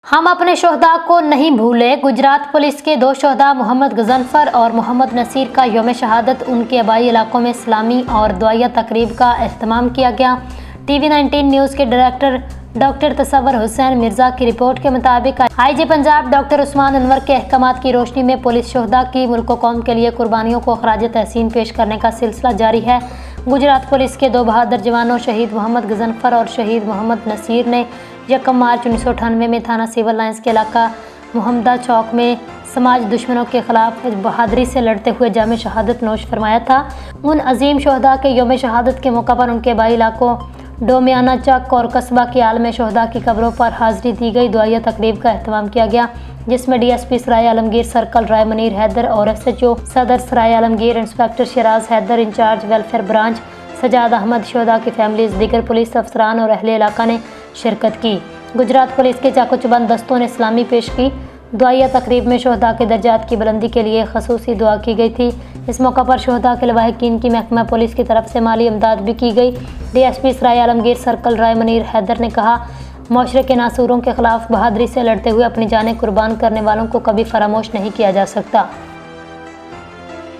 ہم اپنے شہداء کو نہیں بھولے۔ گجرات پولیس کے 2 شہداء محمد غضنفر اور محمد نصیر کا یوم شہادت ان کے آبائی علاقوں میں اسلامی اور دعائیہ تقریب کا اہتمام کیا گیا۔ ٹی وی 19 نیوز کے ڈائریکٹر ڈاکٹر تصور حسین مرزا کی رپورٹ کے مطابق آئی جی پنجاب ڈاکٹر عثمان انور کے احکامات کی روشنی میں پولیس شہداء کی ملک و قوم کے لیے قربانیوں کو خراج تحسین پیش کرنے کا سلسلہ جاری ہے۔ گجرات پولیس کے 2 بہادر جوانوں شہید محمد غضنفر اور شہید محمد نصیر نے 1 مارچ 1998 میں تھانہ سول لائنز کے علاقہ محمدہ چوک میں سماج دشمنوں کے خلاف بہادری سے لڑتے ہوئے جام شہادت نوش فرمایا تھا۔ ان عظیم شہداء کے یوم شہادت کے موقع پر ان کے آبائی علاقوں ڈومیانہ چک اور قصبہ کی عالم شہداء کی قبروں پر حاضری دی گئی۔ دعائیہ تقریب کا اہتمام کیا گیا جس میں D S P Sarai Alamgir circle Rai Munir Haider اور S H O Sadar Sarai Alamgir inspector Shiraz Haider, in charge welfare branch Sajjad Ahmad, شہداء کی فیملیز، دیگر پولیس افسران اور اہل علاقہ نے شرکت کی۔ گجرات پولیس کے چاقو چبند دستوں نے اسلامی پیش کی۔ دعائیہ تقریب میں شہداء کے درجات کی بلندی کے لیے خصوصی دعا کی گئی تھی۔ اس موقع پر شہداء کے لواحقین کی محکمہ پولیس کی طرف سے مالی امداد بھی کی گئی۔ D S P Sarai Alamgir circle Rai Munir Haider نے کہا، معاشرے کے ناسوروں کے خلاف بہادری سے لڑتے ہوئے اپنی جانیں قربان کرنے والوں کو کبھی فراموش نہیں کیا جا سکتا۔